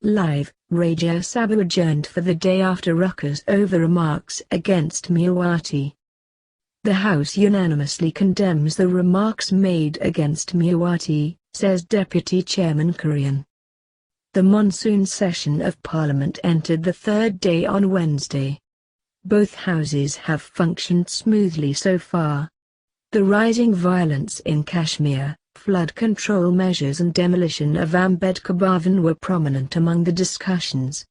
Live, Rajya Sabha adjourned for the day after ruckus over remarks against Mayawati. The House unanimously condemns the remarks made against Mayawati, says Deputy Chairman Kurien. The monsoon session of Parliament entered the third day on Wednesday. Both houses have functioned smoothly so far. The rising violence in Kashmir, flood control measures and demolition of Ambedkar Bhavan were prominent among the discussions.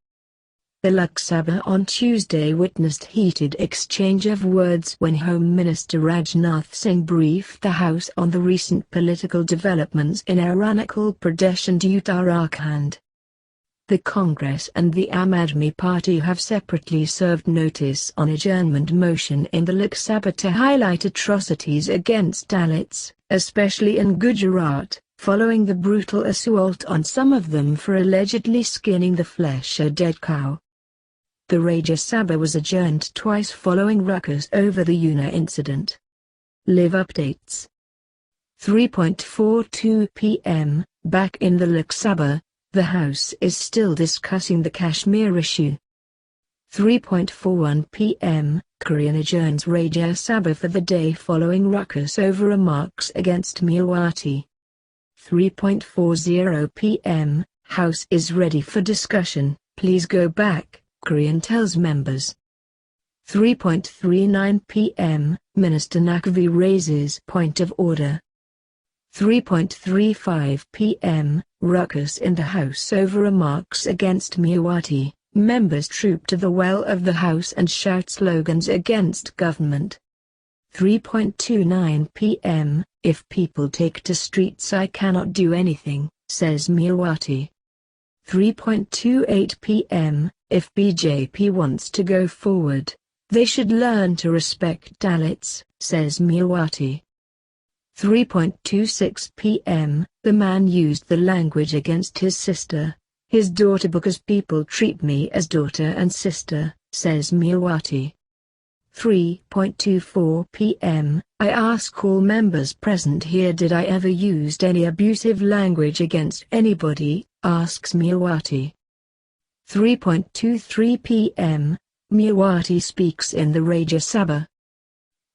The Lok Sabha on Tuesday witnessed heated exchange of words when Home Minister Rajnath Singh briefed the House on the recent political developments in Arunachal Pradesh and Uttarakhand. The Congress and the Aam Aadmi Party have separately served notice on adjournment motion in the Lok Sabha to highlight atrocities against Dalits, especially in Gujarat, following the brutal assault on some of them for allegedly skinning the flesh of a dead cow. The Rajya Sabha was adjourned twice following ruckus over the Una incident. Live updates. 3:42 p.m. Back in the Lok Sabha, the House is still discussing the Kashmir issue. 3:41 p.m. Kurien adjourns Rajya Sabha for the day following ruckus over remarks against Mayawati. 3:40 p.m. House is ready for discussion, please go back, Kurien tells members. 3:39 p.m. Minister Naqvi raises point of order. 3:35 p.m. Ruckus in the House over remarks against Mayawati. Members troop to the well of the House and shout slogans against government. 3:29 p.m. If people take to streets I cannot do anything, says Mayawati. 3:28 p.m. If BJP wants to go forward, they should learn to respect Dalits, says Mayawati. 3:26 p.m. The man used the language against his daughter because people treat me as daughter and sister, says Mayawati. 3:24 p.m. I ask all members present here, did I ever used any abusive language against anybody, asks Mayawati. 3:23 p.m. Mayawati speaks in the Rajya Sabha.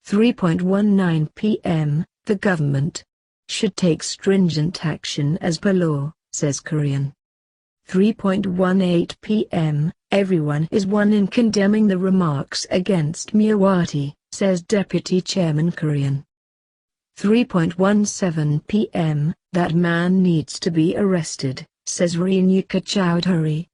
3:19 p.m. The government should take stringent action as per law, says Kurien. 3:18 p.m. Everyone is one in condemning the remarks against Mayawati, says Deputy Chairman Kurien. 3:17 p.m. That man needs to be arrested, says Renuka Chowdhury.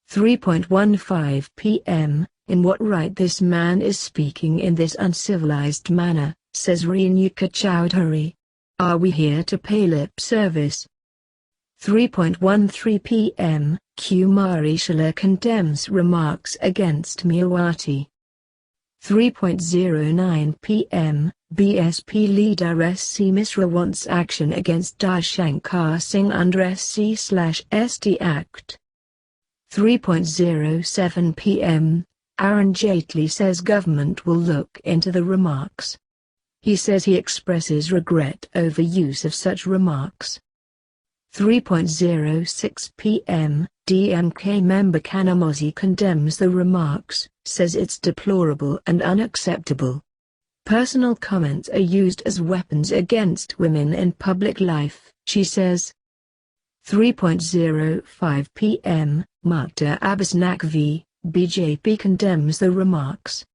3:15 p.m. In what right this man is speaking in this uncivilized manner, says Renuka Chowdhury. Are we here to pay lip service? 3:13 p.m. Kumari Shala condemns remarks against Mayawati. 3:09 p.m. BSP leader S.C. Misra wants action against Shankar Singh under SC/ST Act. 3:07 p.m. Arun Jaitley says government will look into the remarks. He says he expresses regret over use of such remarks. 3:06 p.m. DMK member Kanamozhi condemns the remarks, says it's deplorable and unacceptable. Personal comments are used as weapons against women in public life, she says. 3:05 p.m. Mukhtar Abbas Naqvi, BJP condemns the remarks.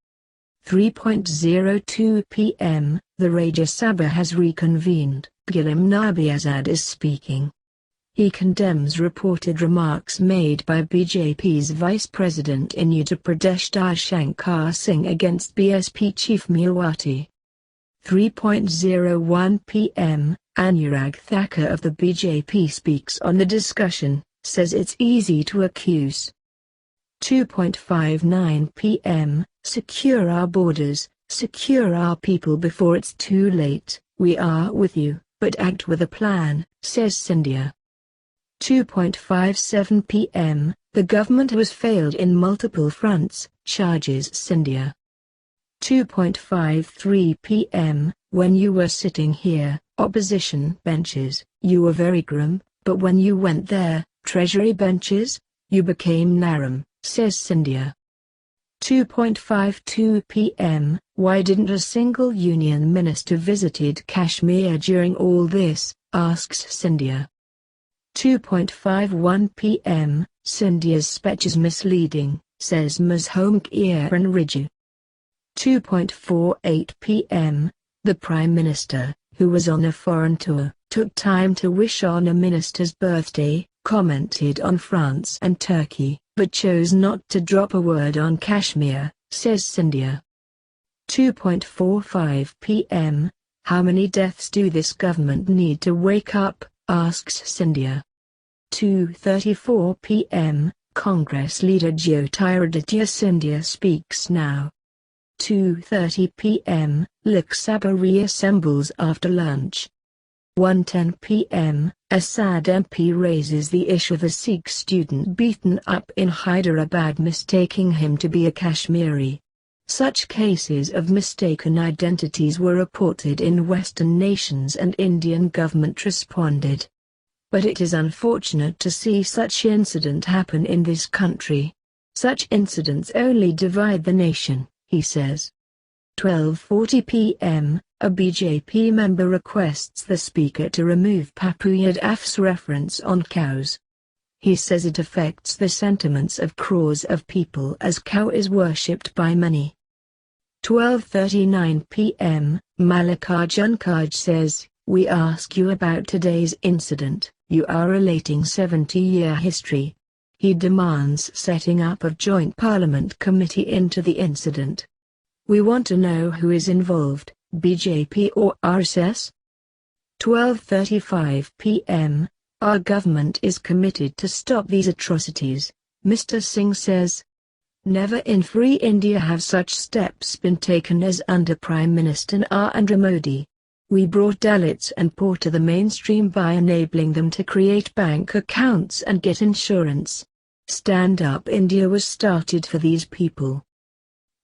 3:02 p.m. The Rajya Sabha has reconvened. Ghulam Nabi Azad is speaking. He condemns reported remarks made by BJP's Vice President in Uttar Pradesh Shankar Singh against BSP Chief Mayawati. 3:01 p.m. Anurag Thakur of the BJP speaks on the discussion, says it's easy to accuse. 2:59 p.m. Secure our borders, secure our people before it's too late. We are with you, but act with a plan, says Scindia. 2:57 p.m. The government has failed in multiple fronts, charges Scindia. 2:53 p.m. When you were sitting here, opposition benches, you were very grim, but when you went there, treasury benches, you became Naram, says Scindia. 2:52 p.m. Why didn't a single union minister visited Kashmir during all this, asks Scindia. 2:51 p.m. Scindia's speech is misleading, says Ms. Home Kiran Rijiju. 2:48 p.m. The Prime Minister, who was on a foreign tour, took time to wish on a minister's birthday, commented on France and Turkey, but chose not to drop a word on Kashmir, says Scindia. 2:45 p.m. How many deaths do this government need to wake up, asks Scindia. 2:34 p.m. Congress leader Jyotiraditya Scindia speaks now. 2:30 p.m. Lok Sabha reassembles after lunch. 1:10 p.m. Assad MP raises the issue of a Sikh student beaten up in Hyderabad mistaking him to be a Kashmiri. Such cases of mistaken identities were reported in Western nations and Indian government responded. But it is unfortunate to see such incident happen in this country. Such incidents only divide the nation, he says. 12:40 p.m. A BJP member requests the Speaker to remove Papu Yadav's reference on cows. He says it affects the sentiments of crores of people as cow is worshipped by many. 12:39 p.m. Mallikarjun Kharge says, "We ask you about today's incident, you are relating 70-year history." He demands setting up of Joint Parliament Committee into the incident. "We want to know who is involved, BJP or RSS?" 12:35 p.m. Our government is committed to stop these atrocities, Mr. Singh says. Never in free India have such steps been taken as under Prime Minister Narendra Modi. We brought Dalits and poor to the mainstream by enabling them to create bank accounts and get insurance. Stand Up India was started for these people.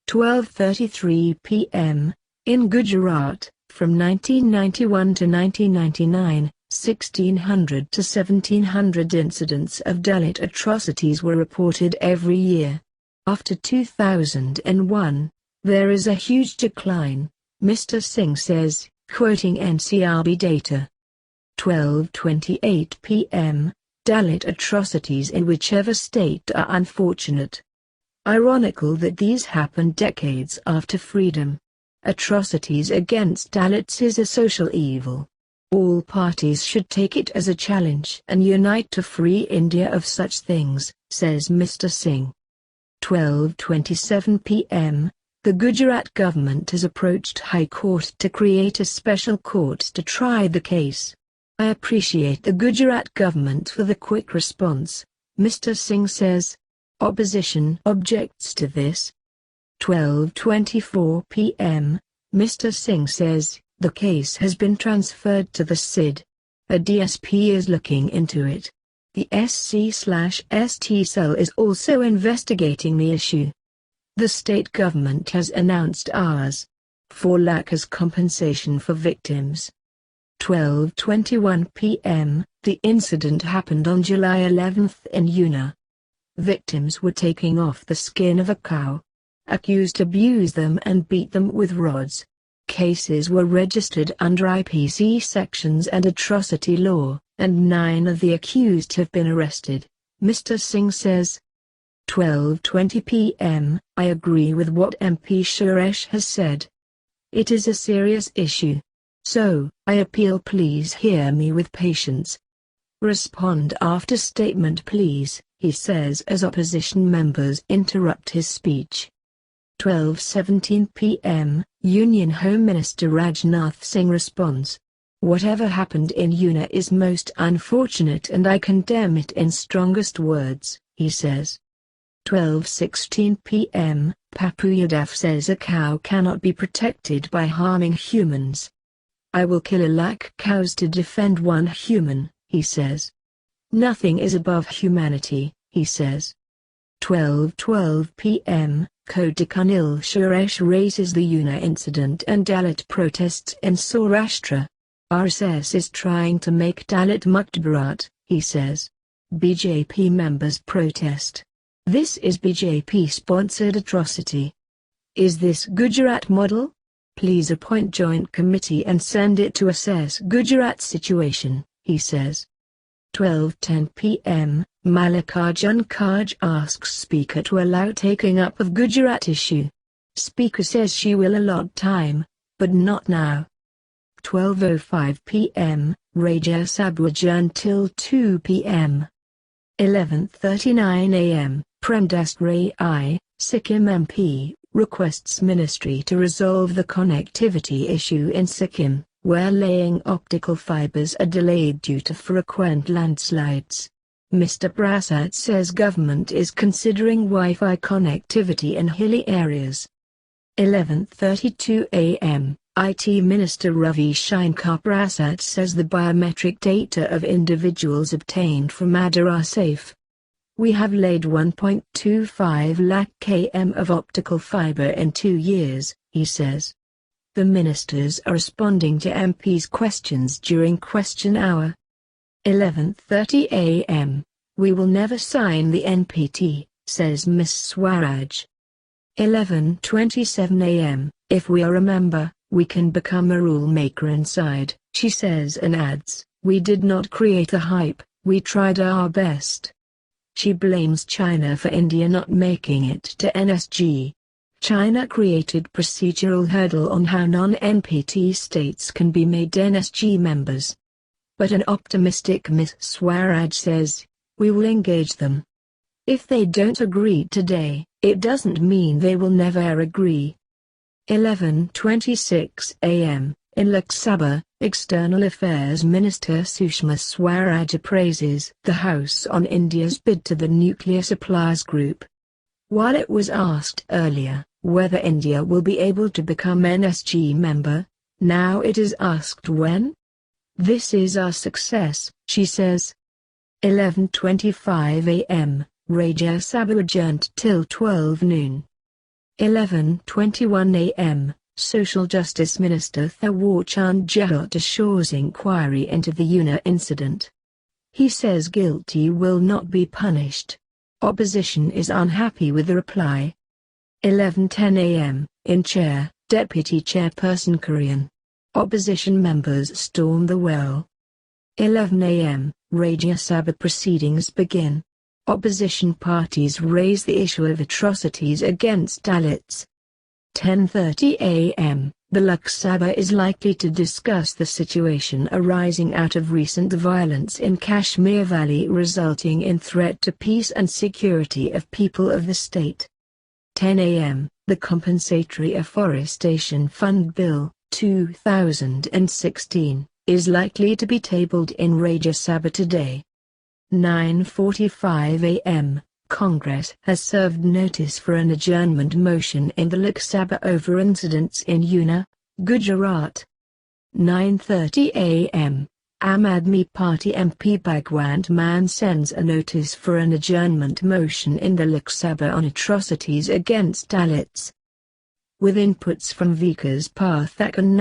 12:33 p.m. In Gujarat, from 1991 to 1999, 1600 to 1700 incidents of Dalit atrocities were reported every year. After 2001, there is a huge decline, Mr. Singh says, quoting NCRB data. 12:28 p.m. Dalit atrocities in whichever state are unfortunate. Ironical that these happened decades after freedom. Atrocities against Dalits is a social evil. All parties should take it as a challenge and unite to free India of such things, says Mr. Singh. 12:27 p.m. The Gujarat government has approached High Court to create a special court to try the case. I appreciate the Gujarat government for the quick response, Mr. Singh says. Opposition objects to this. 12:24 p.m. Mr. Singh says, the case has been transferred to the SID. A DSP is looking into it. The SC/ST cell is also investigating the issue. The state government has announced Rs. 4 lakh as compensation for victims. 12:21 p.m. The incident happened on July 11 in Una. Victims were taking off the skin of a cow. Accused abused them and beat them with rods. Cases were registered under IPC sections and atrocity law, and 9 of the accused have been arrested, Mr. Singh says. 12:20 p.m. I agree with what MP Suresh has said. It is a serious issue. So, I appeal, please hear me with patience. Respond after statement please, he says as opposition members interrupt his speech. 12:17 p.m. Union Home Minister Rajnath Singh responds. Whatever happened in Una is most unfortunate and I condemn it in strongest words, he says. 12:16 p.m. Papu Yadav says a cow cannot be protected by harming humans. I will kill a lakh cows to defend one human, he says. Nothing is above humanity, he says. 12:12 p.m. Kodaikanal Suresh raises the Una incident and Dalit protests in Saurashtra. RSS is trying to make Dalit Mukt Bharat, he says. BJP members protest. This is BJP-sponsored atrocity. Is this Gujarat model? Please appoint joint committee and send it to assess Gujarat situation, he says. 12:10 p.m., Mallikarjun Kharge asks Speaker to allow taking up of Gujarat issue. Speaker says she will allot time, but not now. 12:05 p.m., Rajya Sabha adjourned till 2 p.m. 11:39 a.m., Premdas Rai, Sikkim MP, requests Ministry to resolve the connectivity issue in Sikkim, where laying optical fibers are delayed due to frequent landslides. Mr. Prasad says government is considering Wi-Fi connectivity in hilly areas. 11:32 a.m., IT Minister Ravi Shankar Prasad says the biometric data of individuals obtained from Aadhaar are safe. We have laid 1.25 lakh km of optical fiber in 2 years, he says. The ministers are responding to MPs' questions during question hour. 11:30 a.m. We will never sign the NPT, says Ms. Swaraj. 11:27 a.m. If we are a member, we can become a rule maker inside, she says and adds, we did not create a hype, we tried our best. She blames China for India not making it to NSG. China created procedural hurdle on how non-NPT states can be made NSG members. But an optimistic Ms. Swaraj says, we will engage them. If they don't agree today, it doesn't mean they will never agree. 11:26 a.m. In Lok Sabha, External Affairs Minister Sushma Swaraj praises the House on India's bid to the nuclear suppliers group. While it was asked earlier whether India will be able to become NSG member, now it is asked when. This is our success, she says. 11:25 a.m. Rajya Sabha adjourned till 12 noon. 11:21 a.m. Social Justice Minister Thawar Chand Gehlot assures inquiry into the Una incident. He says guilty will not be punished. Opposition is unhappy with the reply. 11:10 a.m. In Chair, Deputy Chairperson Kurien. Opposition members storm the well. 11 a.m. Rajya Sabha proceedings begin. Opposition parties raise the issue of atrocities against Dalits. 10:30 a.m. The Lok Sabha is likely to discuss the situation arising out of recent violence in Kashmir Valley resulting in threat to peace and security of people of the state. 10 a.m. The Compensatory Afforestation Fund Bill, 2016, is likely to be tabled in Rajya Sabha today. 9:45 a.m. Congress has served notice for an adjournment motion in the Lok Sabha over incidents in Una, Gujarat. 9:30 a.m. Aam Aadmi Party MP Bhagwant Mann sends a notice for an adjournment motion in the Lok Sabha on atrocities against Dalits. With inputs from Vikas Pathak and